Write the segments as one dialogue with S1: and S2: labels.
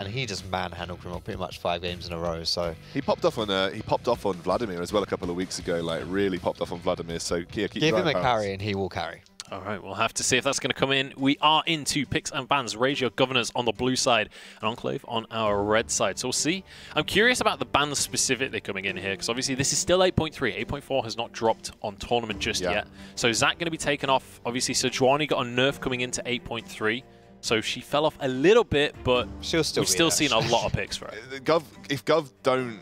S1: and he just manhandled Grimlock pretty much 5 games in a row. So
S2: he popped off on Vladimir as well a couple of weeks ago. Like really popped off on Vladimir. So Kia, keep
S1: give him a
S2: powers.
S1: carry, and he will carry.
S3: All right, we'll have to see if that's going to come in. We are into picks and bans. Raise your governors on the blue side and Enclave on our red side. So we'll see. I'm curious about the bans specifically coming in here, because obviously this is still 8.3. 8.4 has not dropped on tournament just yet. So is that going to be taken off? Obviously, Sejuani got a nerf coming into 8.3. So she fell off a little bit, but
S1: we've still
S3: seen a lot of picks for her.
S2: If Gov don't...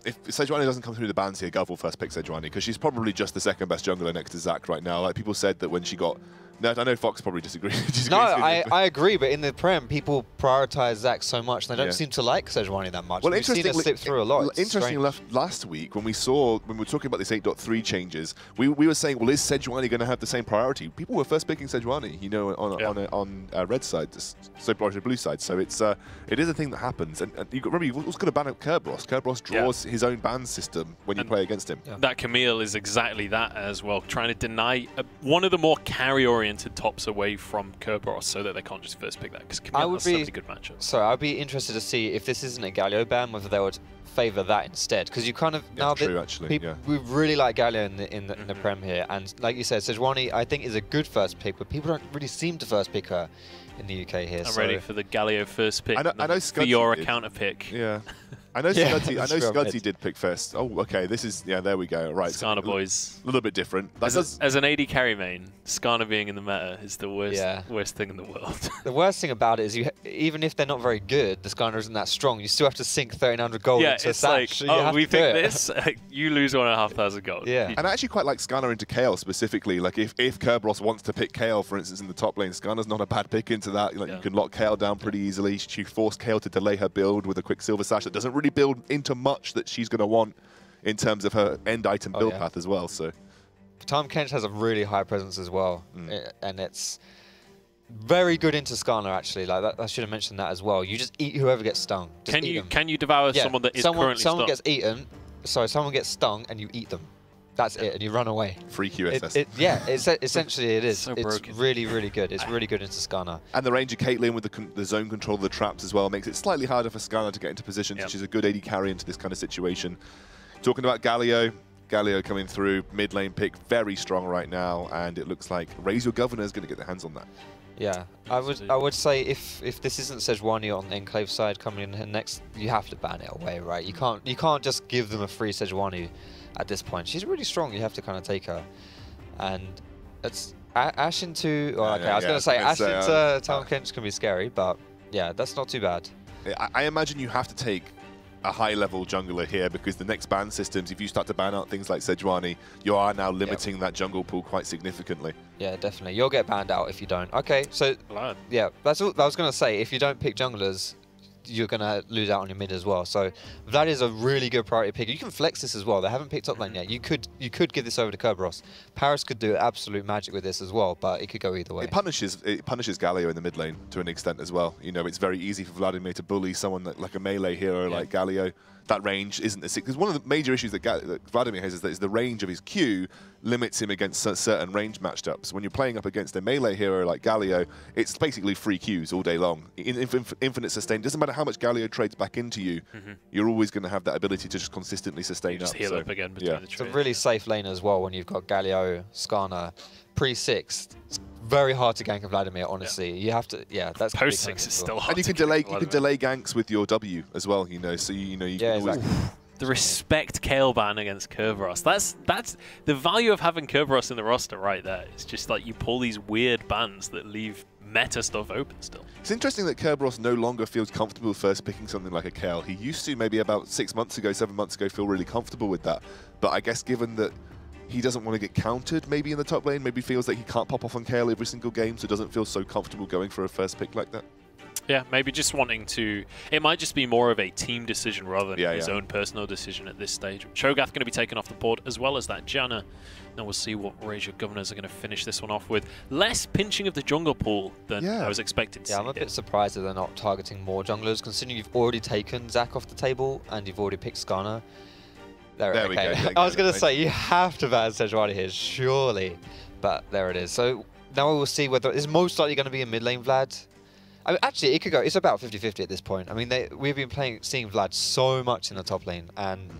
S2: if Sejuani doesn't come through the bans here, Gov will first pick Sejuani because she's probably just the second best jungler next to Zac right now. Like people said that when she got... No, I know Fox probably disagrees.
S1: No, I agree, but in the Prem, people prioritize Zac so much, and they don't seem to like Sejuani that much.
S2: Well,
S1: we've seen her slip through a lot.
S2: Interestingly, last week when we were talking about this 8.3 changes, we were saying, well, is Sejuani going to have the same priority? People were first picking Sejuani, you know, on red side, so priority blue side. So it is a thing that happens. And remember, you've also got to ban out Kerberos. Kerberos draws his own ban system when you play against him.
S3: That Camille is exactly that as well, trying to deny one of the more carry-oriented tops away from Kerberos so that they can't just first pick that, because Camille has so many good matchups.
S1: So I'd be interested to see if this isn't a Galio ban, whether they would favour that instead, because you kind of we really like Galio in the Prem here, and like you said, Sejuani I think is a good first pick, but people don't really seem to first pick her in the UK here.
S3: I'm ready for the Galio first pick.
S2: I know
S3: Fiora counter pick.
S2: Yeah. I know Scudzy did pick first. Oh, okay. This is, there we go. Right.
S3: Skarner boys.
S2: A little bit different.
S3: As an AD carry main, Skarner being in the meta is the worst thing in the world.
S1: The worst thing about it is even if they're not very good, the Skarner isn't that strong. You still have to sink 1,300 gold into
S3: it's
S1: Satch.
S3: like, oh, we pick this, you lose 1,500 gold.
S1: Yeah.
S2: And I actually quite like Skarner into Kayle specifically. Like if Kerberos wants to pick Kayle, for instance, in the top lane, Skarner's not a bad pick into that. Like you can lock Kayle down pretty easily. She forced Kayle to delay her build with a quick Silver Sash that doesn't really build into much that she's going to want in terms of her end item build path as well. So
S1: Tahm Kench has a really high presence as well, and it's very good into Skarner actually. Like that, I should have mentioned that as well. You just eat whoever gets stung.
S3: Can you devour someone that is currently
S1: someone
S3: stung?
S1: gets eaten? Sorry, someone gets stung and you eat them. That's it, and you run away.
S2: Free QSS.
S1: Essentially it is.
S3: So
S1: it's
S3: broken.
S1: really, really good. It's really good into Skarner.
S2: And the range of Caitlyn with the zone control of the traps as well makes it slightly harder for Skarner to get into position. So she's a good AD carry into this kind of situation. Talking about Galio coming through, mid lane pick, very strong right now, and it looks like Raise Your Governor is going to get their hands on that.
S1: Yeah, I would say if this isn't Sejuani on the Enclave side coming in next, you have to ban it away, right? You can't just give them a free Sejuani at this point. She's really strong. You have to kind of take her, and it's Ash into. Well, okay, I was going to say Ash into Tahm Kench can be scary, but yeah, that's not too bad.
S2: I imagine you have to take a high-level jungler here because the next ban systems, if you start to ban out things like Sejuani, you are now limiting that jungle pool quite significantly. Yeah,
S1: definitely. You'll get banned out if you don't. Okay, so yeah, that's what I was going to say. If you don't pick junglers, you're going to lose out on your mid as well. So that is a really good priority pick. You can flex this as well. They haven't picked up lane yet. You could give this over to Kerberos. Paris could do absolute magic with this as well, but it could go either way.
S2: It punishes Galio in the mid lane to an extent as well. You know, it's very easy for Vladimir to bully someone like a melee hero like Galio. That range isn't as... Because one of the major issues that Vladimir has is the range of his Q limits him against certain range matchups. When you're playing up against a melee hero like Galio, it's basically free Qs all day long. Infinite sustain. Doesn't matter how much Galio trades back into you, you're always going to have that ability to just consistently sustain
S3: just heal up again between the trades.
S1: It's a really safe lane as well when you've got Galio, Skarner, pre-6. It's very hard to gank a Vladimir, honestly. You have to, that's
S3: post-6 is still hard.
S2: And you can delay ganks with your W as well, you know. So you can always...
S3: The respect Kayle ban against Kerberos. That's the value of having Kerberos in the roster right there. It's just like you pull these weird bans that leave meta stuff open still.
S2: It's interesting that Kerberos no longer feels comfortable first picking something like a Kayle. He used to maybe about 6 months ago, 7 months ago, feel really comfortable with that. But I guess given that he doesn't want to get countered maybe in the top lane, maybe feels like he can't pop off on Kayle every single game, so doesn't feel so comfortable going for a first pick like that.
S3: Yeah, maybe just wanting to... It might just be more of a team decision rather than his own personal decision at this stage. Cho'Gath going to be taken off the board, as well as that Janna. Now we'll see what Raise Your Governors are going to finish this one off with. Less pinching of the jungle pool than I was expected to see.
S1: I'm a bit surprised that they're not targeting more junglers, considering you've already taken Zac off the table and you've already picked Skarner. There we go. I was going to say, you have to ban Sejuani here, surely. But there it is. So now we'll see whether it's most likely going to be a mid lane Vlad. I mean, actually, it could go. It's about 50-50 at this point. I mean, we've been seeing Vlad so much in the top lane, and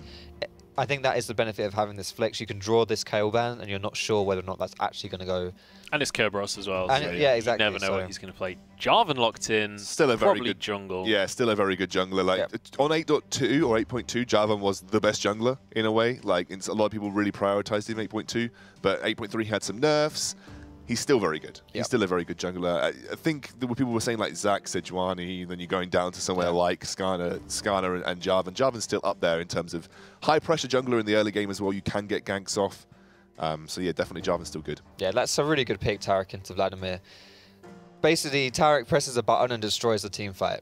S1: I think that is the benefit of having this flex. You can draw this KO ban, and you're not sure whether or not that's actually going to go.
S3: And it's Kerberos as well.
S1: And
S3: so
S1: yeah, exactly.
S3: You never know what he's going to play. Jarvan locked in.
S2: Still a very good
S3: jungle.
S2: Yeah, still a very good jungler. Like on 8.2 or 8.2, Jarvan was the best jungler in a way. Like a lot of people really prioritized him 8.2, but 8.3 had some nerfs. He's still very good. He's still a very good jungler. I think there were people were saying like Zach, Sejuani, then you're going down to somewhere like Skarner and Jarvan. Jarvan's still up there in terms of high pressure jungler in the early game as well. You can get ganks off. So yeah, definitely Jarvan's still good. Yeah,
S1: that's a really good pick, Tarek into Vladimir. Basically, Tarek presses a button and destroys the team fight.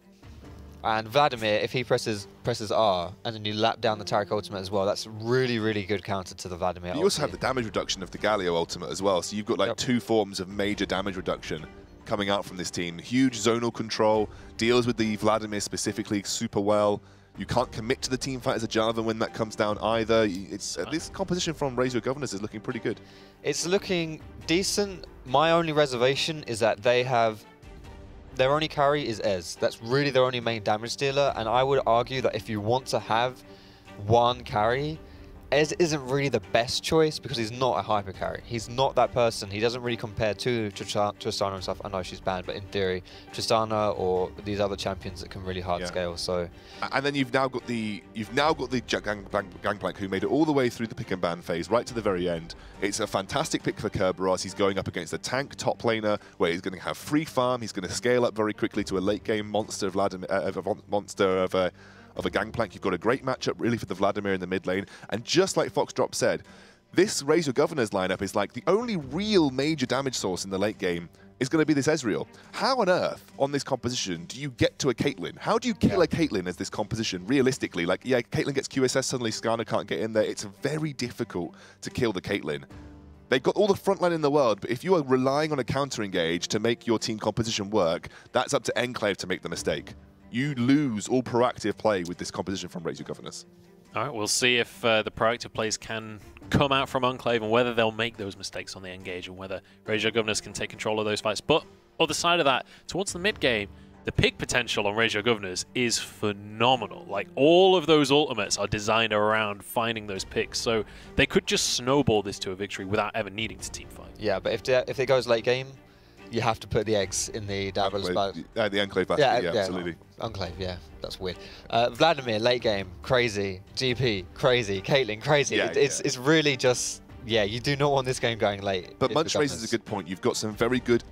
S1: And Vladimir, if he presses R, and then you lap down the Tarek ultimate as well, that's really, really good counter to the Vladimir.
S2: You also have the damage reduction of the Galio ultimate as well, so you've got like two forms of major damage reduction coming out from this team. Huge zonal control, deals with the Vladimir specifically super well. You can't commit to the team fight as a Jarvan when that comes down either. It's this composition from Raise Your Governors is looking pretty good.
S1: It's looking decent. My only reservation is that they have... Their only carry is Ez. That's really their only main damage dealer, and I would argue that if you want to have one carry, Ez isn't really the best choice because he's not a hyper carry. He's not that person. He doesn't really compare to Tristana and stuff. I know she's banned, but in theory, Tristana or these other champions that can really hard scale. So,
S2: and then you've now got the Gangplank who made it all the way through the pick and ban phase, right to the very end. It's a fantastic pick for Kerberos. He's going up against a tank top laner where he's going to have free farm. He's going to scale up very quickly to a late game monster of a Gangplank. You've got a great matchup really for the Vladimir in the mid lane. And just like Foxdrop said, this Raise Your Governors lineup is like the only real major damage source in the late game is going to be this Ezreal. How on earth on this composition do you get to a Caitlyn? How do you kill a Caitlyn as this composition realistically? Like, yeah, Caitlyn gets QSS, suddenly Skarner can't get in there. It's very difficult to kill the Caitlyn. They've got all the front line in the world, but if you are relying on a counter engage to make your team composition work, that's up to Enclave to make the mistake. You lose all proactive play with this composition from Raise Your Governors.
S3: All right, we'll see if the proactive plays can come out from Enclave and whether they'll make those mistakes on the engage and whether Raise Your Governors can take control of those fights. But other side of that, towards the mid game, the pick potential on Raise Your Governors is phenomenal. Like, all of those ultimates are designed around finding those picks, so they could just snowball this to a victory without ever needing to team fight.
S1: Yeah, but if it goes late game, you have to put the eggs in the
S2: the Enclave basket, yeah, absolutely.
S1: Enclave, yeah, that's weird. Vladimir, late game, crazy. GP, crazy. Caitlyn, crazy. It's really just, you do not want this game going late.
S2: But Munch raises a good point. You've got some very good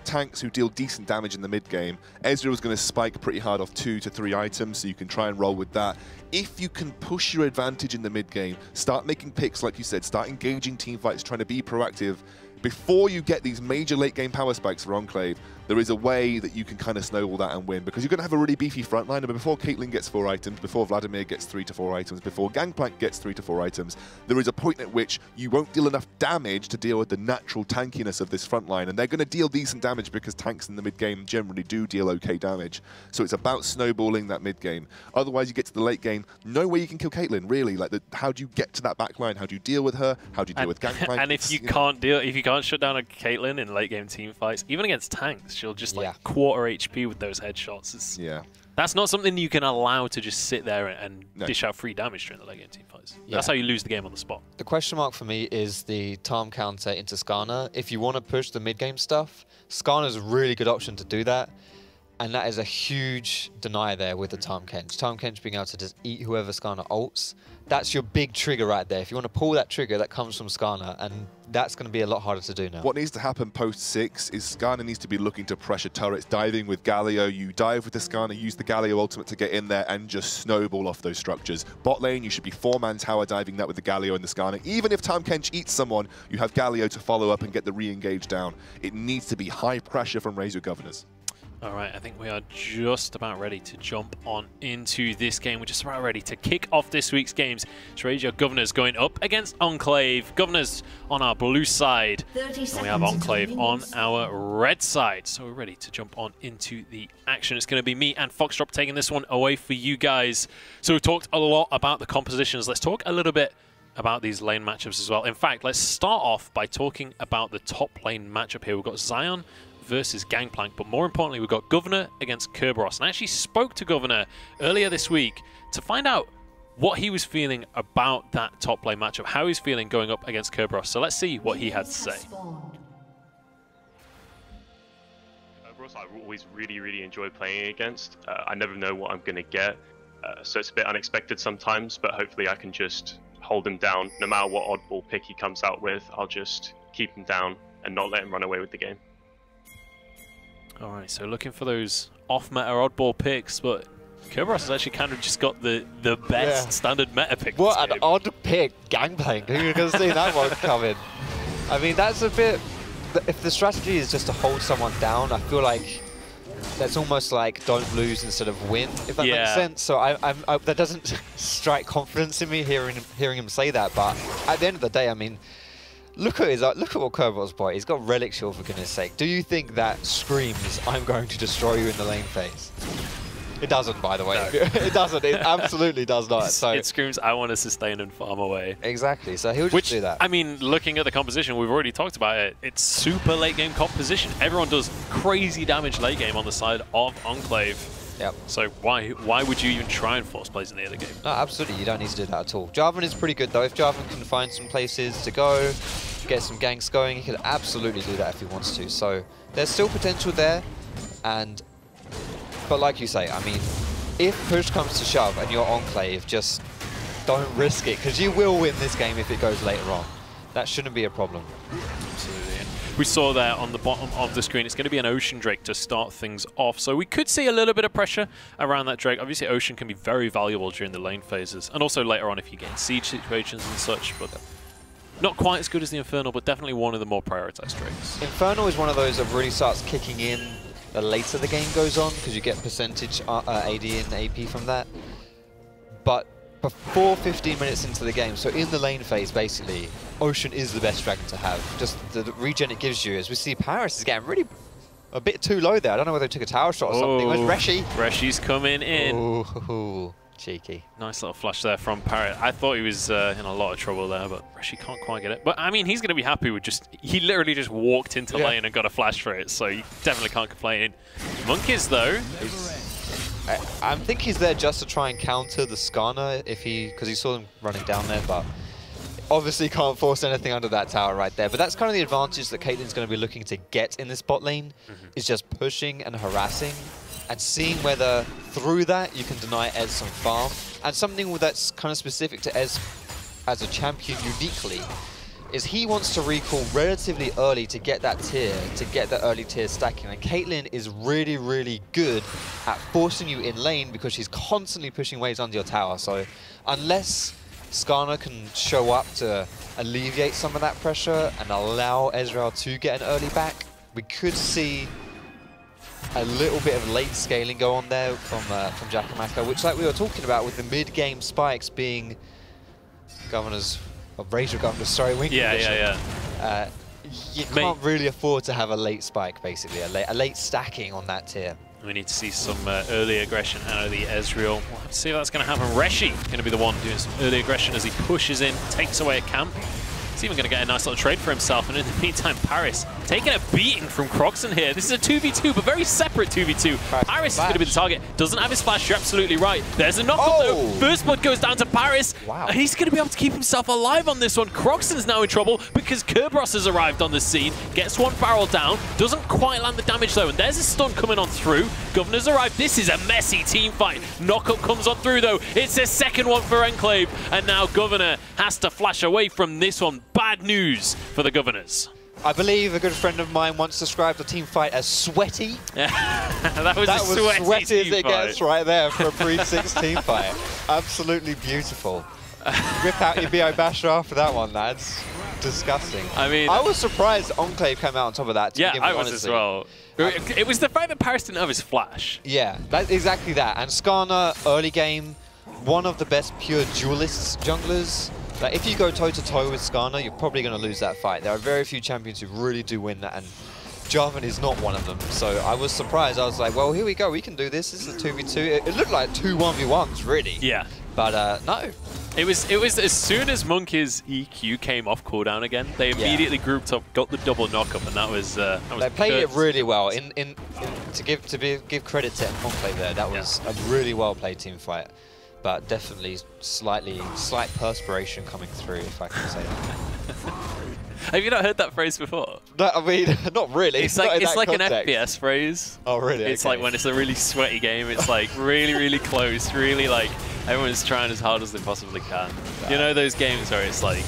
S2: tanks who deal decent damage in the mid game. Ezreal's going to spike pretty hard off 2 to 3 items, so you can try and roll with that. If you can push your advantage in the mid game, start making picks, like you said, start engaging team fights, trying to be proactive. Before you get these major late game power spikes for Enclave, there is a way that you can kind of snowball that and win, because you're going to have a really beefy front line, and before Caitlyn gets 4 items, before Vladimir gets 3 to 4 items, before Gangplank gets 3 to 4 items, there is a point at which you won't deal enough damage to deal with the natural tankiness of this front line, and they're going to deal decent damage because tanks in the mid game generally do deal okay damage. So it's about snowballing that mid game. Otherwise, you get to the late game, no way you can kill Caitlyn, really. Like, how do you get to that back line? How do you deal with her? How do you deal with Gangplank?
S3: And if you can't shut down a Caitlyn in late game team fights, even against tanks, she'll just like quarter HP with those headshots. That's not something you can allow to just sit there and dish out free damage during the late game team fights. That's how you lose the game on the spot.
S1: The question mark for me is the Tarm counter into Skarner. If you want to push the mid game stuff, Skarner's a really good option to do that. And that is a huge deny there with the Tarm Kench. Tarm Kench being able to just eat whoever Skarner ults. That's your big trigger right there. If you want to pull that trigger, that comes from Skarner, and that's going to be a lot harder to do now.
S2: What needs to happen post-6 is Skarner needs to be looking to pressure turrets, diving with Galio. You dive with the Skarner, use the Galio ultimate to get in there and just snowball off those structures. Bot lane, you should be 4-man tower diving that with the Galio and the Skarner. Even if Tarm Kench eats someone, you have Galio to follow up and get the re-engage down. It needs to be high pressure from Raise Your Governors.
S3: All right, I think we are just about ready to jump on into this game. We're just about ready to kick off this week's games. It's Raise Your Governors going up against Enclave. Governors on our blue side, and we have Enclave on our red side. So we're ready to jump on into the action. It's going to be me and Foxdrop taking this one away for you guys. So we've talked a lot about the compositions. Let's talk a little bit about these lane matchups as well. In fact, let's start off by talking about the top lane matchup here. We've got Zion versus Gangplank, but more importantly, we've got Governor against Kerberos. And I actually spoke to Governor earlier this week to find out what he was feeling about that top lane matchup, how he's feeling going up against Kerberos. So let's see what he had to say.
S4: Kerberos, I always really enjoy playing against. I never know what I'm going to get, so it's a bit unexpected sometimes, but hopefully I can just hold him down. No matter what oddball pick he comes out with, I'll just keep him down and not let him run away with the game.
S3: All right, so looking for those off-meta oddball picks, but Kerberos has actually kind of just got the best standard meta pick.
S1: What an odd pick, Gangplank. Who could have seen that one coming? I mean, that's a bit... If the strategy is just to hold someone down, I feel like that's almost like don't lose instead of win, if that makes sense. So that doesn't strike confidence in me hearing him say that. But at the end of the day, I mean, look at what Kerberos bought. He's got Relic Shield, for goodness sake. Do you think that screams, I'm going to destroy you in the lane phase? It doesn't, by the way. No. It doesn't. It absolutely does not. So
S3: it screams, I want to sustain and farm away.
S1: Exactly. So he'll just do that.
S3: I mean, looking at the composition, we've already talked about it. It's super late game composition. Everyone does crazy damage late game on the side of Enclave.
S1: Yep.
S3: So why would you even try and force plays in the other game?
S1: No, absolutely. You don't need to do that at all. Jarvan is pretty good, though. If Jarvan can find some places to go, get some ganks going, he could absolutely do that if he wants to. So there's still potential there. But like you say, I mean, if push comes to shove and you're Enclave, just don't risk it, because you will win this game if it goes later on. That shouldn't be a problem.
S3: Absolutely. And we saw there on the bottom of the screen, it's going to be an Ocean Drake to start things off. So we could see a little bit of pressure around that Drake. Obviously, Ocean can be very valuable during the lane phases, and also later on if you get in siege situations and such. But not quite as good as the Infernal, but definitely one of the more prioritized Drakes.
S1: Infernal is one of those that really starts kicking in the later the game goes on, because you get percentage AD and AP from that. But before 15 minutes into the game, so in the lane phase, basically, Ocean is the best dragon to have. Just the regen it gives you. As we see, Paris is getting really a bit too low there. I don't know whether they took a tower shot or something. Where's Reshi?
S3: Reshi's coming in.
S1: Ooh, cheeky.
S3: Nice little flash there from Parrot. I thought he was in a lot of trouble there, but Reshi can't quite get it. But I mean, he's going to be happy with he literally just walked into lane and got a flash for it, so you definitely can't complain. Monkeys, though.
S1: I think he's there just to try and counter the Skarner because he saw them running down there, but obviously can't force anything under that tower right there. But that's kind of the advantage that Caitlyn's going to be looking to get in this bot lane, is just pushing and harassing and seeing whether through that you can deny Ez some farm. And something that's kind of specific to Ez as a champion uniquely is he wants to recall relatively early to get that tier, to get the early tier stacking. And Caitlyn is really good at forcing you in lane because she's constantly pushing waves under your tower. So unless Skarner can show up to alleviate some of that pressure and allow Ezreal to get an early back, we could see a little bit of late scaling go on there from Jakamaka, which, like we were talking about, with the mid-game spikes being Razor Governor's, sorry, wing condition. You can't really afford to have a late spike, basically, a late stacking on that tier.
S3: We need to see some early aggression out of the Ezreal. We'll have to see if that's going to happen. Reshi going to be the one doing some early aggression as he pushes in, takes away a camp. He's even going to get a nice little trade for himself, and in the meantime, Paris taking a beating from Croxon here. This is a 2v2, but very separate 2v2. Paris is going to be the target. Doesn't have his flash, you're absolutely right. There's a knock-up though. First blood goes down to Paris.
S1: Wow.
S3: He's going to be able to keep himself alive on this one. Croxon's now in trouble because Kerberos has arrived on the scene. Gets one barrel down. Doesn't quite land the damage though, and there's a stun coming on through. Governor's arrived. This is a messy team fight. Knock-up comes on through though. It's a second one for Enclave, and now Governor has to flash away from this one. Bad news for the Governors.
S1: I believe a good friend of mine once described the team fight as sweaty.
S3: that was
S1: sweaty as it gets right there for a pre-6 team fight. Absolutely beautiful. Rip out your BO Basher after that one, lads. Disgusting.
S3: I mean,
S1: I was surprised Enclave came out on top of that.
S3: Yeah, I was as well. It was the fact that Paris didn't have his flash.
S1: Yeah, that's exactly that. And Skarner, early game, one of the best pure duelists junglers. Like, if you go toe-to-toe with Skarner, you're probably going to lose that fight. There are very few champions who really do win that, and Jarvan is not one of them. So I was surprised. I was like, well, here we go. We can do this. This is a 2v2. It looked like two 1v1s, really.
S3: Yeah.
S1: But no.
S3: It was as soon as Monkey's EQ came off cooldown again, they immediately grouped up, got the double knockup, and that was
S1: they played it really well. To give credit to Enclave there, that was a really well played team fight, but definitely slight perspiration coming through, if I can say that.
S3: Have you not heard that phrase before?
S1: No, I mean, not really.
S3: It's like an FPS phrase.
S1: Oh, really?
S3: It's
S1: okay.
S3: like when it's a really sweaty game. It's like really close. Really like everyone's trying as hard as they possibly can. You know those games where it's like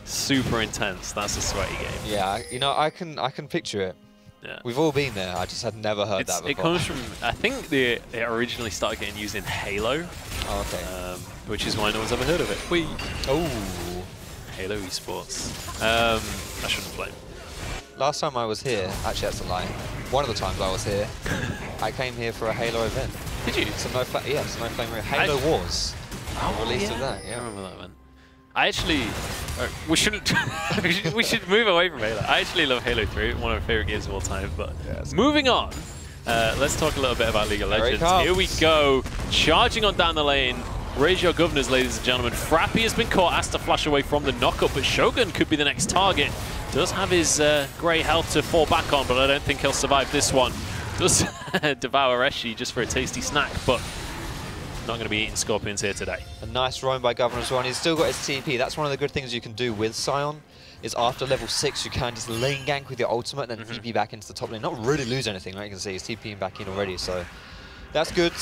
S3: super intense. That's a sweaty game.
S1: Yeah, you know, I can picture it.
S3: Yeah.
S1: We've all been there. I just had never heard that before.
S3: It comes from, I think it originally started getting used in Halo.
S1: Oh, okay.
S3: Which is why no one's ever heard of it. Whee!
S1: Oh.
S3: Halo esports. I shouldn't play.
S1: Last time I was here, actually that's a lie. One of the times I was here, I came here for a Halo event.
S3: Did you?
S1: It's a no flame Halo Wars. Release of that. Yeah.
S3: I remember that one. I actually, we shouldn't. we should move away from Halo. I actually love Halo 3, one of my favorite games of all time. But moving on, let's talk a little bit about League of Legends. Here we go, charging on down the lane. Raise your governors, ladies and gentlemen. Frappy has been caught, has to flash away from the knockup, but Shogun could be the next target. Does have his grey health to fall back on, but I don't think he'll survive this one. Does devour Eshi just for a tasty snack, but not going to be eating Scorpions here today.
S1: A nice roam by Governor as well, and he's still got his TP. That's one of the good things you can do with Sion, is after level 6 you can just lane gank with your ultimate and then TP back into the top lane. Not really lose anything, right? You can see he's TPing back in already, so that's good.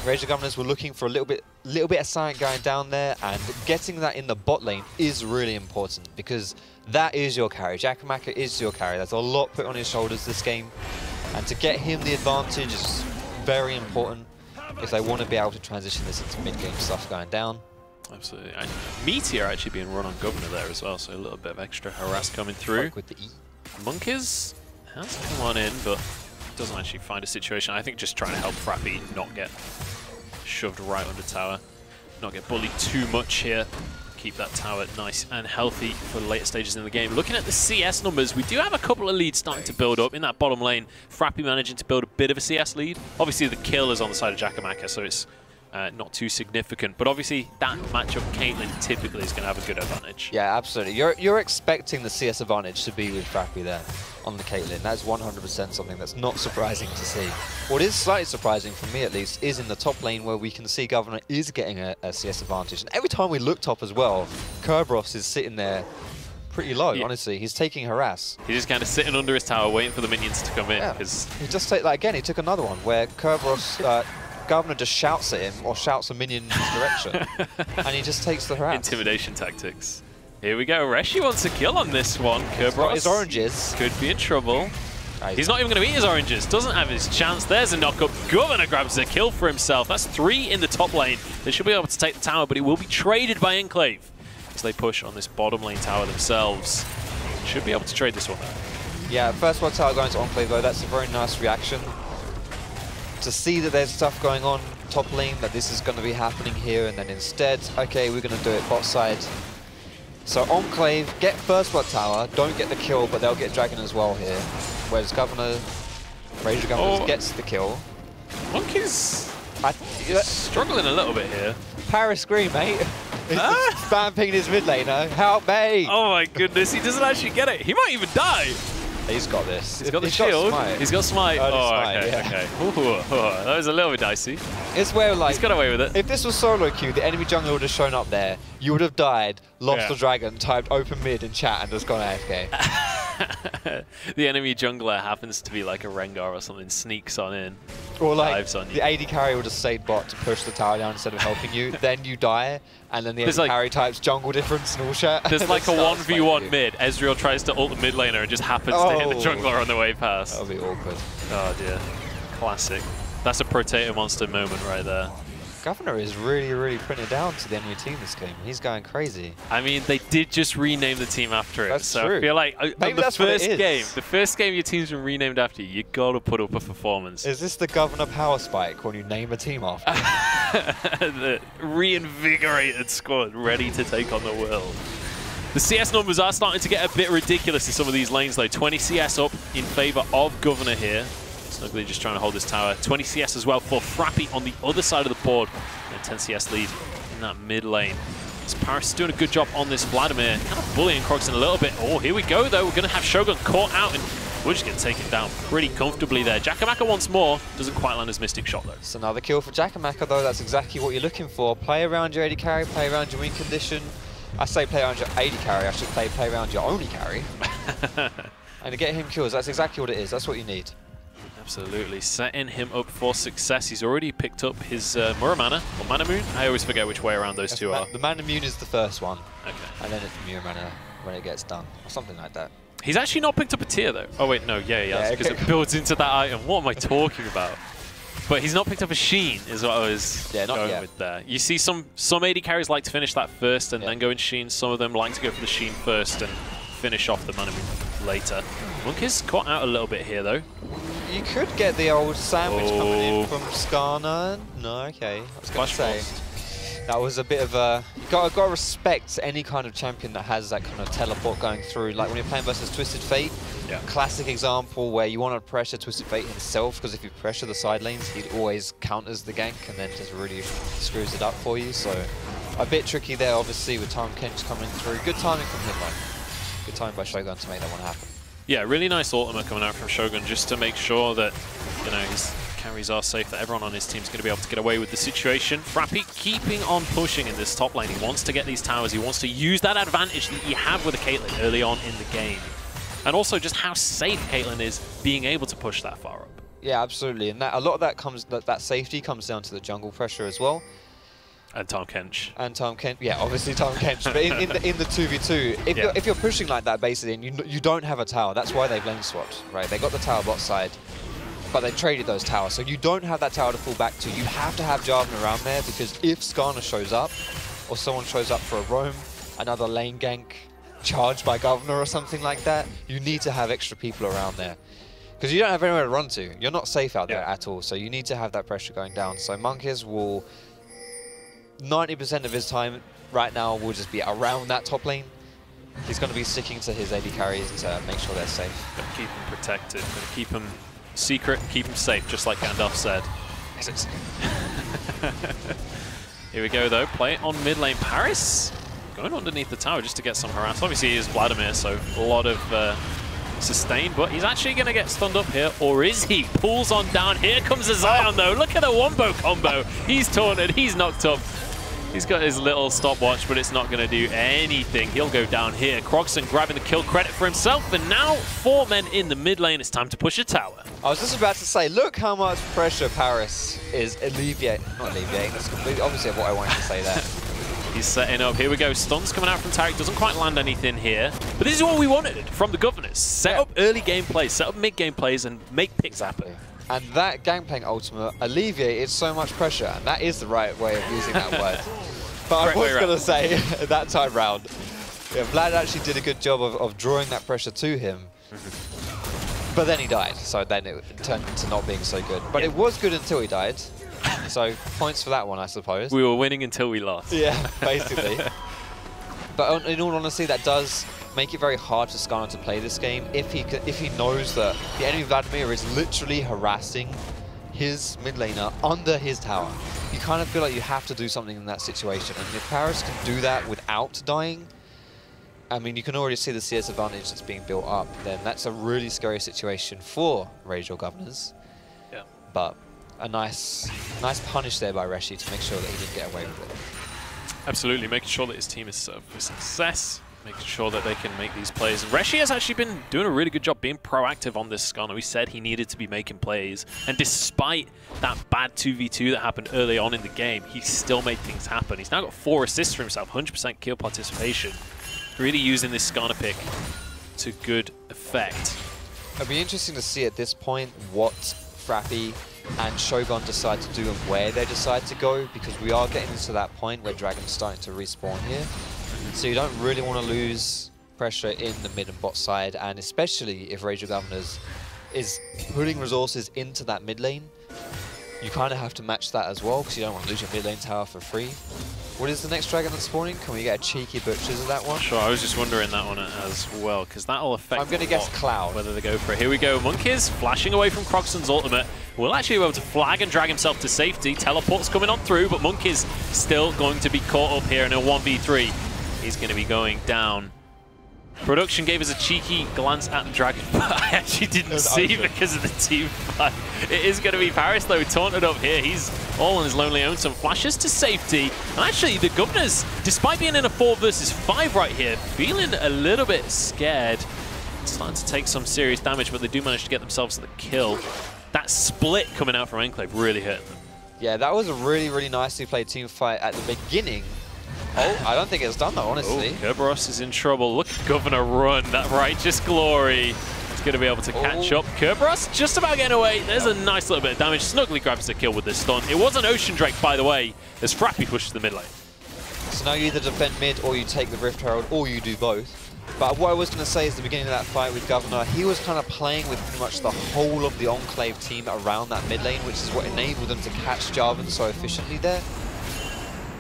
S1: Rage the Governors were looking for a little bit of Sion going down there, and getting that in the bot lane is really important because that is your carry. Jakamaka is your carry. There's a lot put on his shoulders this game, and to get him the advantage is very important if they want to be able to transition this into mid-game stuff going down.
S3: Absolutely. And Meteor actually being run on Governor there as well, so a little bit of extra harass coming through.
S1: With the E.
S3: Monkeys has come on in, but doesn't actually find a situation. I think just trying to help Frappy not get shoved right under tower, not get bullied too much here. Keep that tower nice and healthy for the later stages in the game. Looking at the CS numbers, we do have a couple of leads starting to build up in that bottom lane. Frappy managing to build a bit of a CS lead. Obviously the kill is on the side of Jakamaka, so it's not too significant. But obviously that matchup, Caitlyn typically is going to have a good advantage. Yeah,
S1: absolutely. You're expecting the CS advantage to be with Frappy there on the Caitlyn. That's 100% something that's not surprising to see. What is slightly surprising, for me at least, is in the top lane where we can see Governor is getting a CS advantage. And every time we look top as well, Kerberos is sitting there pretty low, honestly. He's taking harass.
S3: He's just kind of sitting under his tower waiting for the minions to come in.
S1: Yeah. He just take that again. He took another one where Kerberos, Governor just shouts at him or shouts a minion in his direction, and he just takes the harass.
S3: Intimidation tactics. Here we go. Reshi wants a kill on this one. Kerberos
S1: his oranges.
S3: Could be in trouble. He's not even going to eat his oranges. Doesn't have his chance. There's a knockup. Governor grabs a kill for himself. That's 3 in the top lane. They should be able to take the tower, but it will be traded by Enclave as they push on this bottom lane tower themselves. Should be able to trade this one though.
S1: Yeah, first one tower going to Enclave though. That's a very nice reaction. To see that there's stuff going on top lane, that this is going to be happening here, and then instead, okay, we're going to do it bot side. So Enclave get first blood tower, don't get the kill, but they'll get Dragon as well here. Whereas Governor, Rage Governor gets the kill.
S3: Monkey's struggling a little bit here.
S1: Paris Green, mate. He's spamping his mid laner. Help me!
S3: Oh my goodness, he doesn't actually get it. He might even die.
S1: He's got this.
S3: He's got the shield. He's got smite. Okay. Ooh, that was a little bit dicey.
S1: It's where, like,
S3: he's got away with it.
S1: If this was solo queue, the enemy jungler would have shown up there. You would have died, lost the dragon, typed open mid in chat, and just gone AFK.
S3: The enemy jungler happens to be like a Rengar or something, sneaks on in.
S1: Or like, the AD carry would have stayed bot to push the tower down instead of helping you. Then you die, and then the AD carry types jungle difference and all shit.
S3: There's like a 1v1 mid. Ezreal tries to ult the mid laner and just happens to hit the jungler on the way past.
S1: That'll be awkward.
S3: Oh dear. Classic. That's a potato monster moment right there.
S1: Governor is really putting it down to the enemy team this game. He's going crazy.
S3: I mean, they did just rename the team after it.
S1: That's true.
S3: I feel like
S1: maybe
S3: the
S1: that's
S3: the first game your team's been renamed after you got to put up a performance.
S1: Is this the Governor power spike when you name a team after?
S3: The reinvigorated squad ready to take on the world. The CS numbers are starting to get a bit ridiculous in some of these lanes though. 20 CS up in favor of Governor here. Snugly just trying to hold this tower. 20 CS as well for Frappy on the other side of the board. And 10 CS lead in that mid lane. So Paris is doing a good job on this Vladimir, kind of bullying Croxon a little bit. Oh, here we go though. We're going to have Shogun caught out, and we'll just get taken down pretty comfortably there. Jakamaka once more, doesn't quite land his Mystic Shot though.
S1: It's another kill for Jakamaka though. That's exactly what you're looking for. Play around your AD carry, play around your win condition. I say play around your AD carry, I should play around your only carry. And to get him kills, that's exactly what it is. That's what you need.
S3: Absolutely, setting him up for success. He's already picked up his Muramana, or Mana Moon. I always forget which way around those two are.
S1: The Mana Moon is the first one.
S3: Okay.
S1: And then it's Muramana when it gets done, or something like that.
S3: He's actually not picked up a tier though. Oh wait, no, yeah, he has, because it builds into that item. What am I talking about? But he's not picked up a Sheen, is what I was going with there. You see some AD carries like to finish that first and then go in Sheen. Some of them like to go for the Sheen first and finish off the Mana Moon later. Monk is caught out a little bit here though.
S1: You could get the old sandwich coming in from Skarner. No, okay. I was going to say. That was a bit of a... You've got to respect any kind of champion that has that kind of teleport going through. Like when you're playing versus Twisted Fate, classic example where you want to pressure Twisted Fate himself, because if you pressure the side lanes, he always counters the gank and then just really screws it up for you. So a bit tricky there, obviously, with Time Kench coming through. Good timing from him, though. Good timing by Shogun to make that one happen.
S3: Yeah, really nice ultimate coming out from Shogun just to make sure that, you know, his carries are safe, that everyone on his team is going to be able to get away with the situation. Frappy keeping on pushing in this top lane. He wants to get these towers. He wants to use that advantage that you have with a Caitlyn early on in the game. And also just how safe Caitlyn is being able to push that far up.
S1: Yeah, absolutely. And a lot of that comes, that safety comes down to the jungle pressure as well.
S3: And Tom Kench.
S1: And Tom Kench, yeah, obviously Tom Kench. But in the 2v2, if you're pushing like that basically, and you don't have a tower, that's why they've lane swapped, right? They got the tower bot side, but they traded those towers, so you don't have that tower to fall back to. You have to have Jarvan around there, because if Skarner shows up, or someone shows up for a roam, another lane gank, charged by Governor or something like that, you need to have extra people around there. Because you don't have anywhere to run to. You're not safe out there at all, so you need to have that pressure going down. So Monkeys will... 90% of his time right now will just be around that top lane. He's going to be sticking to his AD carries to make sure they're safe.
S3: Going to keep him protected, going to keep him secret, keep him safe, just like Gandalf said. Here we go though, play it on mid lane. Paris going underneath the tower just to get some harass. Obviously he is Vladimir, so a lot of sustain, but he's actually going to get stunned up here, or is he? Pulls on down. Here comes a Zion though. Look at the wombo combo. He's taunted, he's knocked up. He's got his little stopwatch, but it's not going to do anything. He'll go down here. Croxon grabbing the kill credit for himself, and now 4 men in the mid lane. It's time to push a tower.
S1: I was just about to say, look how much pressure Paris is alleviating. Not alleviating, that's completely opposite of what I wanted to say there.
S3: He's setting up. Here we go. Stuns coming out from Taric. Doesn't quite land anything here. But this is what we wanted from the Governors. Set up early game plays, set up mid game plays, and make picks happen.
S1: And that Gangplank ultimate alleviated so much pressure, and that is the right way of using that word. But I was going to say, that time round, Vlad actually did a good job of drawing that pressure to him. But then he died, so then it turned into not being so good. But it was good until he died. So points for that one, I suppose.
S3: We were winning until we lost.
S1: Yeah, basically. But in all honesty, that does make it very hard for Skarner to play this game if he knows that the enemy Vladimir is literally harassing his mid laner under his tower. You kind of feel like you have to do something in that situation, and if Paris can do that without dying, I mean, you can already see the CS advantage that's being built up, then that's a really scary situation for Rage or Governors.
S3: Yeah.
S1: But a nice punish there by Reshi to make sure that he didn't get away with it.
S3: Absolutely, making sure that his team is set up for success, making sure that they can make these plays. And Reshi has actually been doing a really good job being proactive on this Skarner. We said he needed to be making plays, and despite that bad 2v2 that happened early on in the game, he still made things happen. He's now got 4 assists for himself, 100% kill participation. Really using this Skarner pick to good effect.
S1: It'll be interesting to see at this point what Frappy and Shogun decide to do and where they decide to go, because we are getting to that point where Dragon's starting to respawn here. So you don't really want to lose pressure in the mid and bot side, and especially if Rage of Governors is putting resources into that mid lane, you kind of have to match that as well, because you don't want to lose your mid lane tower for free. What is the next dragon that's spawning? Can we get a cheeky butchers of that one?
S3: Sure, I was just wondering that one as well, because that'll affect
S1: I'm going to guess Cloud.
S3: whether they go for it. Here we go. Monkeys flashing away from Croxton's ultimate. Will actually be able to flag and drag himself to safety. Teleport's coming on through, but Monkeys still going to be caught up here in a 1v3. He's going to be going down. Production gave us a cheeky glance at the dragon, but I actually didn't see because of the team fight. It is going to be Paris, though, taunted up here. He's all on his lonely own. Some flashes to safety. And actually, the Governors, despite being in a 4 versus 5 right here, feeling a little bit scared. Starting to take some serious damage, but they do manage to get themselves the kill. That split coming out from Enclave really hurt them.
S1: Yeah, that was a really, really nicely played team fight at the beginning. Oh, I don't think it's done though, honestly.
S3: Oh, Kerberos is in trouble. Look at Governor run. That righteous glory is going to be able to catch up. Kerberos just about getting away. There's a nice little bit of damage. Snugly grabs the kill with this stun. It was an Ocean Drake, by the way, as Frappy pushes the mid lane.
S1: So now you either defend mid or you take the Rift Herald or you do both. But what I was going to say is the beginning of that fight with Governor, he was kind of playing with pretty much the whole of the Enclave team around that mid lane, which is what enabled them to catch Jarvan so efficiently there.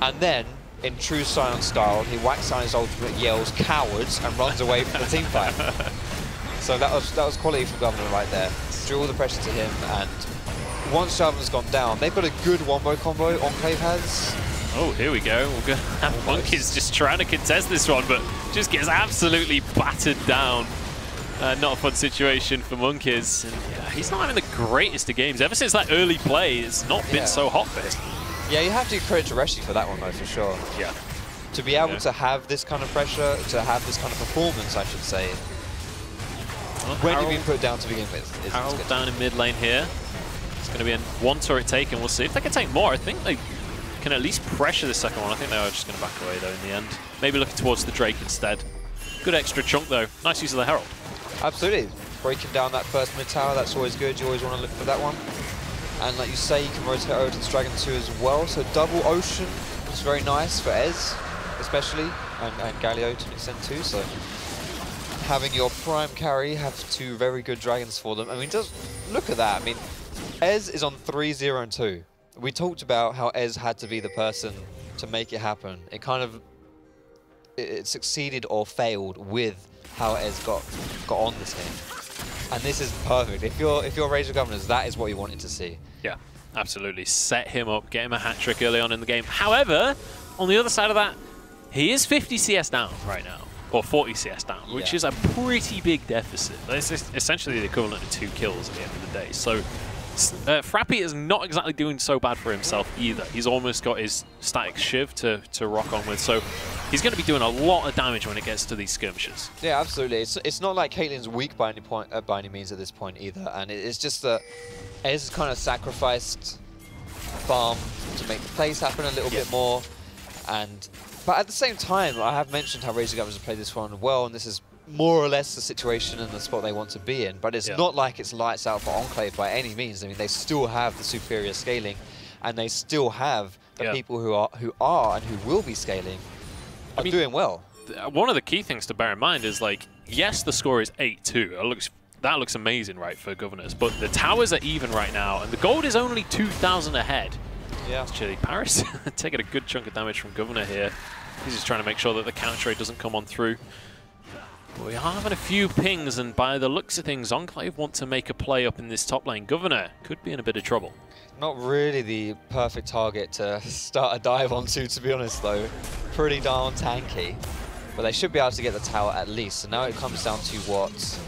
S1: And then, in true Sion style, he whacks on his ultimate, yells "cowards" and runs away from the team fight. So that was quality from Governor right there. Drew all the pressure to him, and once Jarvan's gone down, they've got a good wombo combo. Enclave has.
S3: Oh, here we go. We're going to have Monkeys just trying to contest this one, but just gets absolutely battered down. Not a fun situation for Monkeys. And, he's not having the greatest of games. Ever since that early play, it's not been so hot for him.
S1: Yeah, you have to give credit to Reshi for that one, though, for sure.
S3: Yeah.
S1: To be able to have this kind of pressure, to have this kind of performance, I should say,
S3: well,
S1: when you've been put down to begin with.
S3: Harold down in mid lane here. It's going to be a 1 turret taken. We'll see if they can take more. I think they can at least pressure the second one. I think they are just going to back away, though, in the end. Maybe looking towards the Drake instead. Good extra chunk, though. Nice use of the Herald.
S1: Absolutely. Breaking down that first mid tower, that's always good. You always want to look for that one. And like you say, you can rotate over to this Dragon 2 as well. So double Ocean is very nice for Ez, especially, and Galio to an extent too. So having your prime carry have 2 very good Dragons for them. I mean, just look at that. I mean, Ez is on 3-0 and 2. We talked about how Ez had to be the person to make it happen. It kind of it succeeded or failed with how Ez got on this game. And this is perfect. If you're Razor Governors, that is what you wanted to see.
S3: Yeah, absolutely. Set him up, get him a hat-trick early on in the game. However, on the other side of that, he is 50 CS down right now, or 40 CS down, which is a pretty big deficit. That's essentially the equivalent of 2 kills at the end of the day. So Frappy is not exactly doing so bad for himself either. He's almost got his static Shiv to rock on with, so he's going to be doing a lot of damage when it gets to these skirmishes. Yeah,
S1: absolutely. It's not like Caitlyn's weak by any means at this point either, and it's just that Ez kind of sacrificed farm to make the plays happen a little bit more, but at the same time, I have mentioned how Razor Governors have played this one well, and this is more or less the situation and the spot they want to be in, but it's not like it's lights out for Enclave by any means. I mean, they still have the superior scaling, and they still have the people who are and who will be scaling are doing well.
S3: One of the key things to bear in mind is, like, yes, the score is 8-2. That looks amazing, right, for Governors, but the towers are even right now, and the gold is only 2,000 ahead.
S1: Yeah.
S3: Actually, Paris taking a good chunk of damage from Governor here. He's just trying to make sure that the counter trade doesn't come on through. We are having a few pings, and by the looks of things, Enclave want to make a play up in this top lane. Governor could be in a bit of trouble.
S1: Not really the perfect target to start a dive onto, to be honest, though. Pretty darn tanky. But they should be able to get the tower at least. So now it comes down to what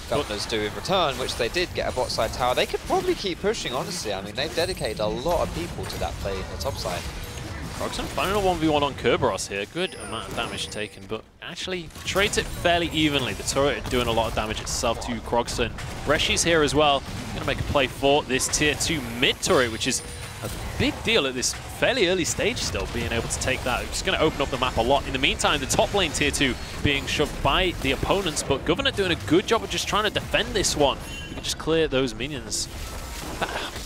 S1: Governors do in return, which they did get a bot side tower. They could probably keep pushing, honestly. I mean, they've dedicated a lot of people to that play in the top side.
S3: Croxton finding a 1v1 on Kerberos here. Good amount of damage taken, but actually trades it fairly evenly. The turret doing a lot of damage itself to Croxton. Reshi's here as well. Going to make a play for this tier 2 mid turret, which is a big deal at this fairly early stage still, being able to take that. It's going to open up the map a lot. In the meantime, the top lane tier 2 being shoved by the opponents, but Governor doing a good job of just trying to defend this one. We can just clear those minions.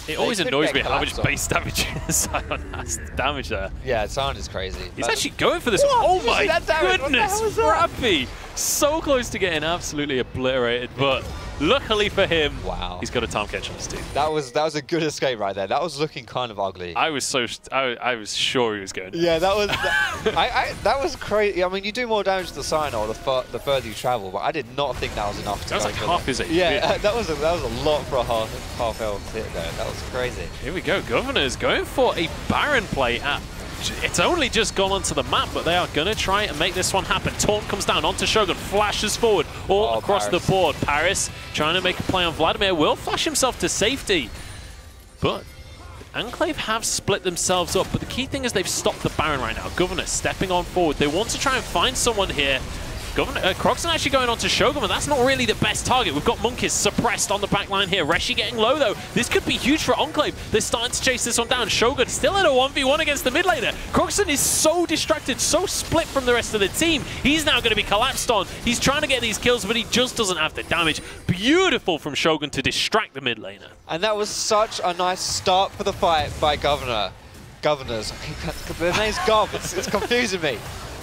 S3: It always annoys me how much base damage Sion has to damage there.
S1: Yeah, Sion is crazy.
S3: He's actually going for this. What? Oh my goodness, Frappy! So close to getting absolutely obliterated, but Luckily for him,
S1: wow,
S3: he's got a time catch on his team.
S1: That was a good escape right there. That was looking kind of ugly.
S3: I was sure he was going.
S1: Yeah, that was that was crazy. I mean, you do more damage to the Cyanide the further you travel, but I did not think that was enough.
S3: That was like half his HP.
S1: Yeah, that was a lot for a half health hit there. That was crazy.
S3: Here we go. Governors going for a Baron play at. It's only just gone onto the map, but they are going to try and make this one happen. Taunt comes down onto Shogun, flashes forward all across the board. Paris trying to make a play on Vladimir, will flash himself to safety. But Enclave have split themselves up, but the key thing is they've stopped the Baron right now. Governor stepping on forward. They want to try and find someone here. Croxon actually going on to Shogun, but that's not really the best target. We've got Monkeys suppressed on the back line here. Reshi getting low, though. This could be huge for Enclave. They're starting to chase this one down. Shogun still in a 1v1 against the mid laner. Croxon is so distracted, so split from the rest of the team. He's now going to be collapsed on. He's trying to get these kills, but he just doesn't have the damage. Beautiful from Shogun to distract the mid laner.
S1: And that was such a nice start for the fight by Governors. The name's Gov. It's confusing me.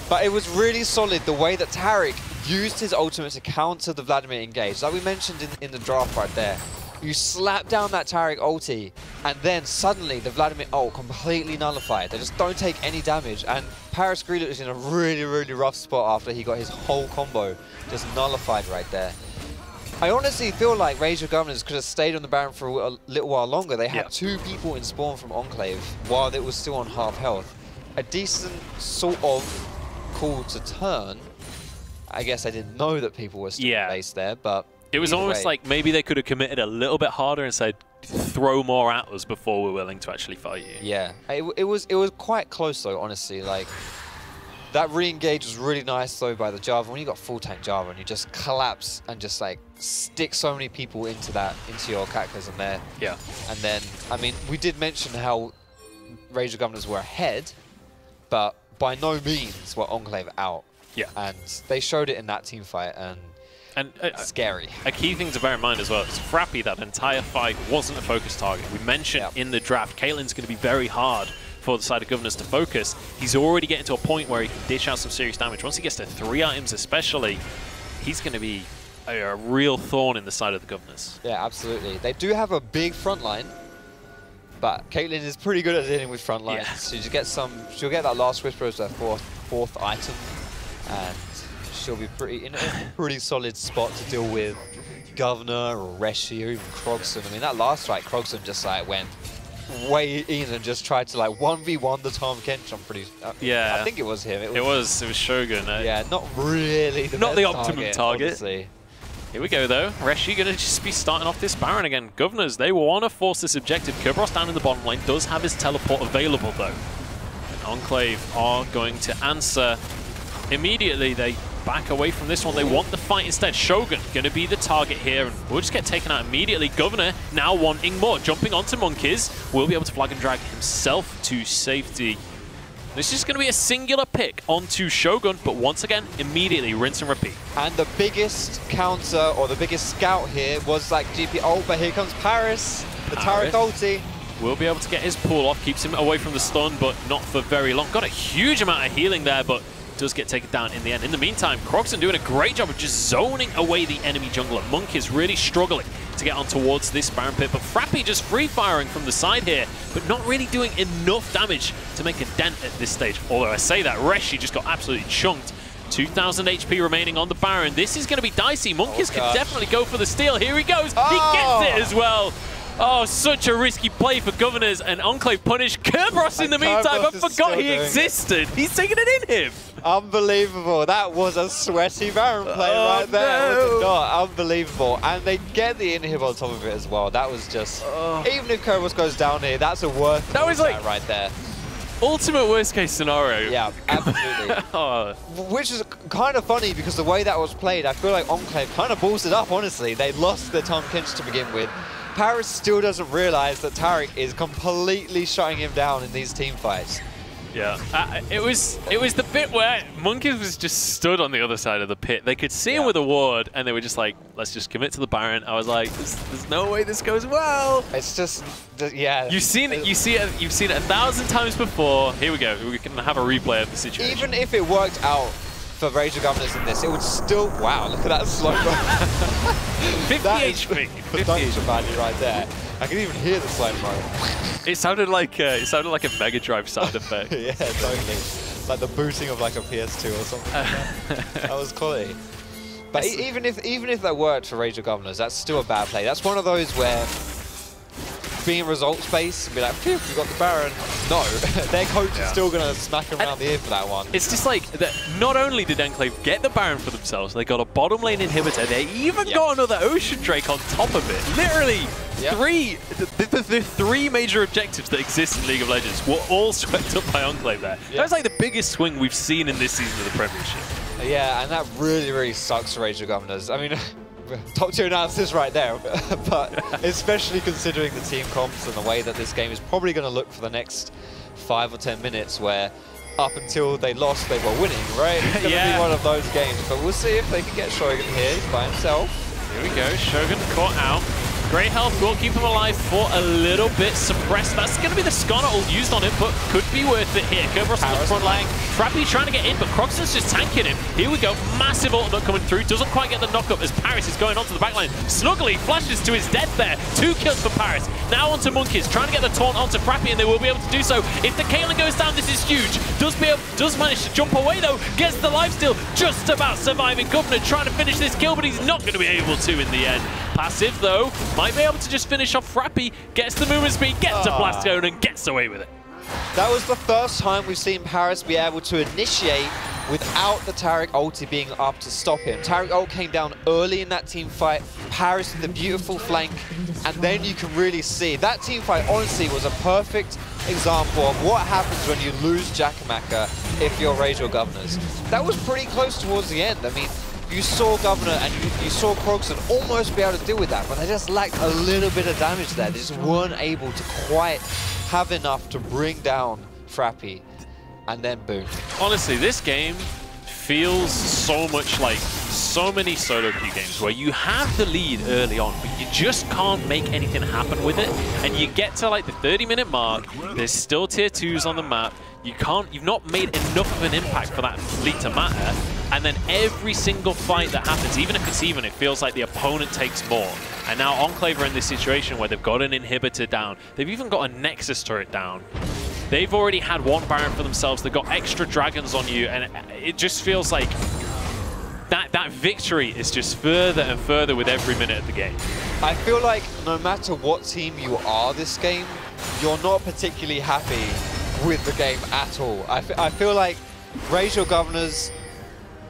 S1: But it was really solid the way that Taric used his ultimate to counter the Vladimir engage. Like we mentioned in the draft right there. You slap down that Taric ulti, and then suddenly the Vladimir ult completely nullified. They just don't take any damage. And Paris Greenwood was in a really, really rough spot after he got his whole combo just nullified right there. I honestly feel like Razor Governors could have stayed on the Baron for a little while longer. They had two people in spawn from Enclave while it was still on half health. A decent sort of call to turn. I guess I didn't know that people were still based there, but
S3: it was almost like maybe they could have committed a little bit harder and said, throw more at us before we're willing to actually fight you.
S1: Yeah, it was quite close though, honestly. Like that re-engage was really nice though by the Java. When you got full tank Java and you just collapse and just like stick so many people into your Cataclysm there.
S3: Yeah.
S1: And then, I mean, we did mention how Razor Governors were ahead, but by no means were Enclave out.
S3: Yeah.
S1: And they showed it in that team fight, and scary.
S3: A key thing to bear in mind as well is Frappy, that entire fight wasn't a focus target. We mentioned in the draft, Caitlyn's going to be very hard for the side of Governors to focus. He's already getting to a point where he can dish out some serious damage. Once he gets to 3 items especially, he's going to be a real thorn in the side of the Governors.
S1: Yeah, absolutely. They do have a big front line, but Caitlyn is pretty good at dealing with front lines. Yeah. So she'll get that last Whisper as her fourth item, and she'll be in a pretty solid spot to deal with Governor or Reshi or even Croxon. I mean, that last fight, Croxon just like went way in and just tried to like 1v1 the Tom Kench. I think it was him. It
S3: was Shogun.
S1: Yeah, not really
S3: not the optimum target.
S1: Honestly.
S3: Here we go, though. Reshi going to just be starting off this Baron again. Governors, they want to force this objective. Kerberos down in the bottom lane does have his teleport available, though. And Enclave are going to answer immediately. They back away from this one. They want the fight instead. Shogun going to be the target here, and will just get taken out immediately. Governor now wanting more. Jumping onto Monkeys. Will be able to flag and drag himself to safety. This is going to be a singular pick onto Shogun, but once again, immediately rinse and repeat.
S1: And the biggest counter, or the biggest scout here, was like GP ult, but here comes Paris, the Taric ulti.
S3: Will be able to get his pull off, keeps him away from the stun, but not for very long. Got a huge amount of healing there, but does get taken down in the end. In the meantime, Croxon doing a great job of just zoning away the enemy jungler. Monk is really struggling to get on towards this Baron pit, but Frappy just free-firing from the side here, but not really doing enough damage to make a dent at this stage. Although I say that, Reshi just got absolutely chunked. 2,000 HP remaining on the Baron. This is going to be dicey. Monkeys can definitely go for the steal. Here he goes. He gets it as well. Oh, such a risky play for Governors, and Enclave punished Kerberos in the meantime. I forgot he existed. He's taking it in him.
S1: Unbelievable. That was a sweaty Baron play right there. Was it not? Unbelievable. And they get the inhib on top of it as well. That was just... even if Kerberos goes down here, that's a worth
S3: that was like
S1: right there.
S3: Ultimate worst case scenario.
S1: Yeah, absolutely. Which is kind of funny because the way that was played, I feel like Enclave kind of balls it up, honestly. They lost their Tom Kench to begin with. Paris still doesn't realize that Taric is completely shutting him down in these team fights.
S3: Yeah, it was the bit where Monkeys was just stood on the other side of the pit. They could see him with a ward, and they were just like, "Let's just commit to the Baron." I was like, "There's no way this goes well."
S1: It's just, yeah.
S3: You've seen it 1,000 times before. Here we go. We can have a replay of the situation.
S1: Even if it worked out for Rage of Governors in this, it would still... Wow, look at that slow mo.
S3: 50 HP. 50
S1: production value right there. I can even hear the slow mo.
S3: It sounded like a Mega Drive sound effect.
S1: Yeah, totally. It's like the booting of like a PS2 or something like that. That was quality. But even if that worked for Rage of Governors, that's still a bad play. That's one of those where being results-based and be like, phew, we got the Baron. No, their coach is still going to smack him around the ear for that one.
S3: It's just like, not only did Enclave get the Baron for themselves, they got a bottom lane inhibitor, they even got another Ocean Drake on top of it. Literally, the three major objectives that exist in League of Legends were all swept up by Enclave there. That was like the biggest swing we've seen in this season of the Premiership.
S1: Yeah, and that really, really sucks for Rage of Governors. I mean, top tier analysis right there, but especially considering the team comps and the way that this game is probably going to look for the next 5 or 10 minutes, where up until they lost, they were winning, right? It's going to be one of those games, but we'll see if they can get Shogun here. He's by himself.
S3: Here we go, Shogun caught out. Great health will keep him alive for a little bit. Suppressed. That's going to be the Skarner ult used on him, but could be worth it here. Kerberos on the front line. Frappy trying to get in, but Croxton's just tanking him. Here we go. Massive ultimate coming through. Doesn't quite get the knock-up as Paris is going onto the backline. Snuggly flashes to his death there. 2 kills for Paris. Now onto Monkeys. Trying to get the taunt onto Frappy, and they will be able to do so. If the Caitlyn goes down, this is huge. Does manage to jump away, though. Gets the lifesteal. Just about surviving. Governor trying to finish this kill, but he's not going to be able to in the end. Passive, though, might be able to just finish off Frappy, gets the movement speed, gets to Blast Cone, and gets away with it.
S1: That was the first time we've seen Paris be able to initiate without the Taric ulti being up to stop him. Taric ult came down early in that team fight, Paris with a beautiful flank, and then you can really see that team fight honestly was a perfect example of what happens when you lose Jackamaka if you're Rage or Governors. That was pretty close towards the end. I mean, you saw Governor and you saw Croxton almost be able to deal with that, but they just lacked a little bit of damage there. They just weren't able to quite have enough to bring down Frappy, and then boom.
S3: Honestly, this game feels so much like so many solo queue games where you have the lead early on, but you just can't make anything happen with it. And you get to like the 30-minute mark, there's still tier 2s on the map, you've not made enough of an impact for that lead to matter. And then every single fight that happens, even if it's even, it feels like the opponent takes more. And now Enclave are in this situation where they've got an inhibitor down. They've even got a Nexus turret down. They've already had one Baron for themselves. They've got extra dragons on you. And it just feels like that victory is just further and further with every minute of the game.
S1: I feel like no matter what team you are this game, you're not particularly happy with the game at all. I feel like Rage or Governors,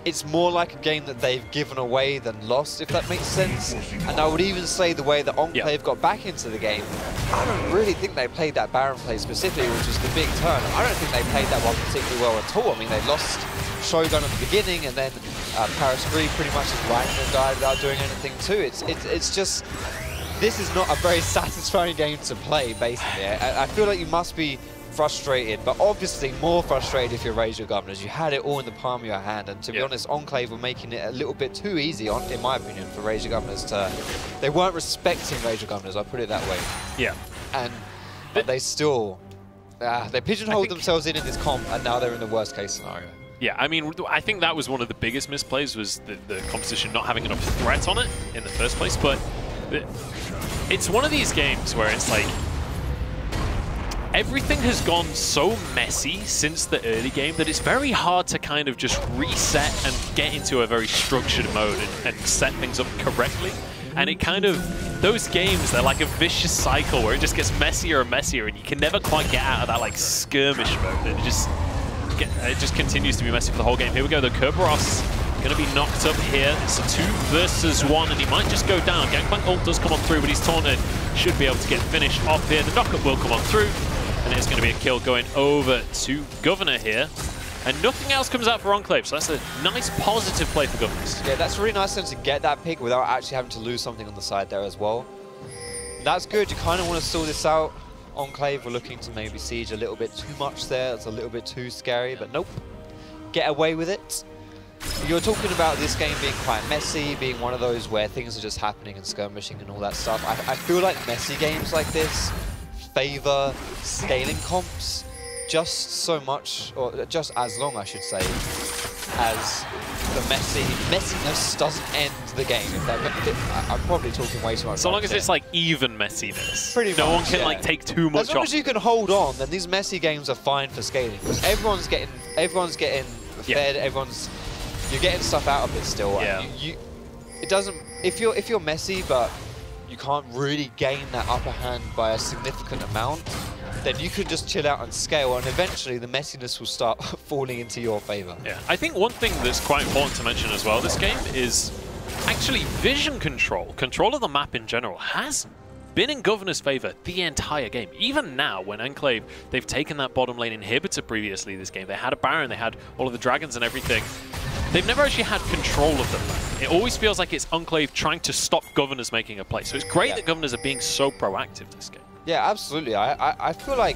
S1: it's more like a game that they've given away than lost, if that makes sense. And I would even say the way that Enclave got back into the game, I don't really think they played that Baron play specifically, which is the big turn. I don't think they played that one particularly well at all. I mean, they lost Shogun at the beginning, and then Paris 3 pretty much just wiped and died without doing anything too. It's just, this is not a very satisfying game to play, basically. I feel like you must be frustrated, but obviously more frustrated if you're Rage or Governors. You had it all in the palm of your hand, and to be honest, Enclave were making it a little bit too easy, in my opinion, for Rage or Governors to... They weren't respecting Rage or Governors, I'll put it that way.
S3: Yeah.
S1: But they still... they pigeonholed themselves in this comp, and now they're in the worst case scenario.
S3: Yeah, I mean, I think that was one of the biggest misplays, was the competition not having enough threat on it in the first place, but it's one of these games where it's like, everything has gone so messy since the early game that it's very hard to kind of just reset and get into a very structured mode and set things up correctly. And it kind of, those games, they're like a vicious cycle where it just gets messier and messier, and you can never quite get out of that like skirmish mode. It just continues to be messy for the whole game. Here we go, the Kerberos going to be knocked up here. It's a 2 versus 1, and he might just go down. Gangplank ult does come on through, but he's taunted. Should be able to get finished off here. The knockup will come on through, and it's going to be a kill going over to Governor here. And nothing else comes out for Enclave, so that's a nice positive play for Governors.
S1: Yeah, that's really nice of them to get that pick without actually having to lose something on the side there as well. That's good. You kind of want to sort this out. Enclave were looking to maybe siege a little bit too much there. It's a little bit too scary, but nope. Get away with it. You're talking about this game being quite messy, being one of those where things are just happening and skirmishing and all that stuff. I feel like messy games like this favor scaling comps just so much, or just as long, I should say, as the messiness doesn't end the game. I'm probably talking way too much.
S3: So long as it's like even messiness.
S1: Pretty much,
S3: no one can like take too much off.
S1: As long as you can hold on, then these messy games are fine for scaling because everyone's getting fed. You're getting stuff out of it still.
S3: Yeah.
S1: It doesn't. If you're messy, but you can't really gain that upper hand by a significant amount, then you could just chill out and scale, and eventually the messiness will start falling into your favor.
S3: Yeah, I think one thing that's quite important to mention as well this game is actually vision control. Control of the map in general has been in Governor's favor the entire game. Even now, when Enclave, they've taken that bottom lane inhibitor previously this game. They had a Baron, they had all of the dragons and everything. They've never actually had control of the map. It always feels like it's Enclave trying to stop Governors making a play. So it's great that Governors are being so proactive this game.
S1: Yeah, absolutely. I feel like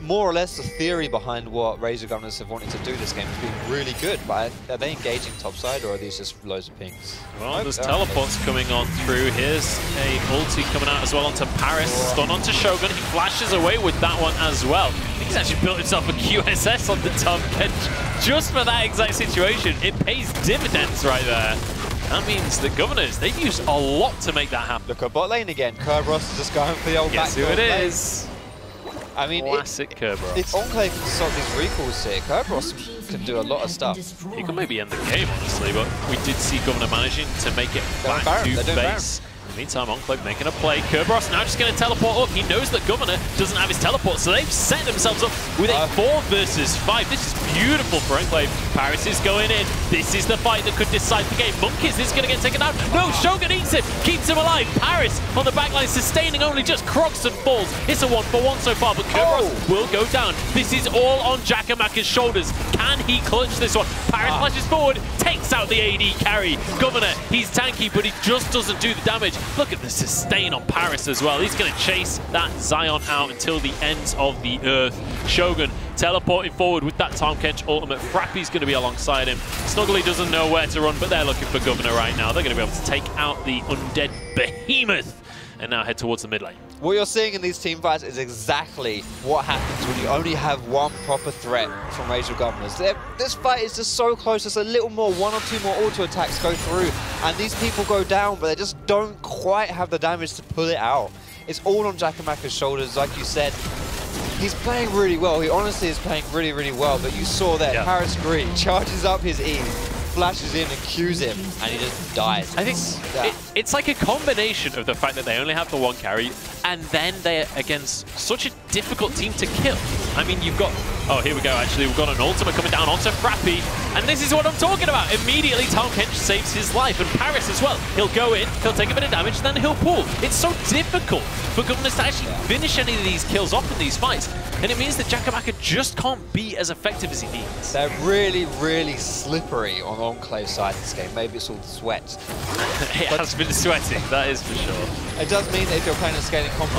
S1: more or less the theory behind what Razor Governors have wanted to do this game has been really good, but are they engaging topside or are these just loads of pings?
S3: Well, there's teleports coming on through. Here's a ulti coming out as well onto Paris. Stun onto Shogun. He flashes away with that one as well. He's actually built himself a QSS on the top bench just for that exact situation. It pays dividends right there. That means the Governors, they've used a lot to make that happen.
S1: Look at bot lane again. Kerberos is just going for the old back.
S3: Guess who it is?
S1: I mean,
S3: classic Kerberos.
S1: If Enclave can stop these recalls here, Kerberos can do a lot of stuff.
S3: He could maybe end the game, honestly, but we did see Governor managing to make it back to base. Meantime, Enclave making a play. Kerberos now just going to teleport up. He knows that Governor doesn't have his teleport, so they've set themselves up with a 4 versus 5. This is beautiful for Enclave. Paris is going in. This is the fight that could decide the game. Monkeys is going to get taken out. No, Shogun eats him, keeps him alive. Paris on the backline, sustaining only just Crocs and falls. It's a 1-for-1 so far, but Kerberos will go down. This is all on Jakamaka's shoulders. Can he clutch this one? Paris flashes forward, takes out the AD carry. Governor, he's tanky, but he just doesn't do the damage. Look at the sustain on Paris as well. He's going to chase that Zion out until the ends of the earth. Shogun teleporting forward with that Tom Kench ultimate. Frappy's going to be alongside him. Snuggly doesn't know where to run, but they're looking for Governor right now. They're going to be able to take out the undead behemoth and now head towards the mid lane.
S1: What you're seeing in these team fights is exactly what happens when you only have one proper threat from Razor Governors. This fight is just so close, just a little more, 1 or 2 more auto attacks go through, and these people go down, but they just don't quite have the damage to pull it out. It's all on Jakamaka's shoulders, like you said. He's playing really well. He honestly is playing really, really well, but you saw that Paris Green charges up his E, flashes in and cues him, and he just dies.
S3: I think it's like a combination of the fact that they only have the 1 carry, and then they're against such a difficult team to kill. I mean, you've got... Oh, here we go, actually. We've got an ultimate coming down onto Frappy, and this is what I'm talking about. Immediately, Tom Kench saves his life, and Paris as well. He'll go in, he'll take a bit of damage, then he'll pull. It's so difficult for Governors to actually finish any of these kills off in these fights, and it means that Jakamaka just can't be as effective as he needs.
S1: They're really, really slippery on Enclave side of this game. Maybe it's all the sweat.
S3: It has been sweating, that is for sure.
S1: It does mean that if you're playing a scaling comp...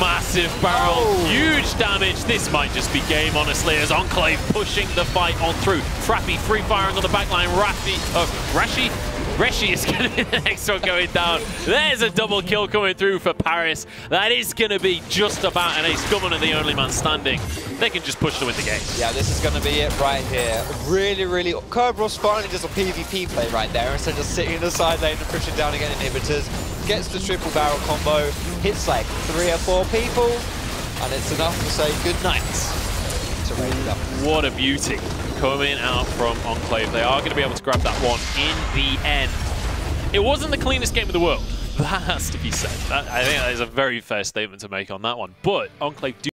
S3: Massive barrel, huge damage. This might just be game, honestly, as Enclave pushing the fight on through. Frappy free firing on the backline. Reshi is going to be the next one going down. There's a double kill coming through for Paris. That is going to be just about an ace. Governor, the only man standing. They can just push to win the game. Yeah,
S1: this is going to be it right here. Really, really... Kerberos finally does a PvP play right there instead of just sitting in the side lane and pushing down again inhibitors. Gets the triple barrel combo, hits like 3 or 4 people, and it's enough to say good night to Razor.
S3: What a beauty coming out from Enclave. They are going to be able to grab that one in the end. It wasn't the cleanest game of the world. That has to be said. I think that is a very fair statement to make on that one. But Enclave do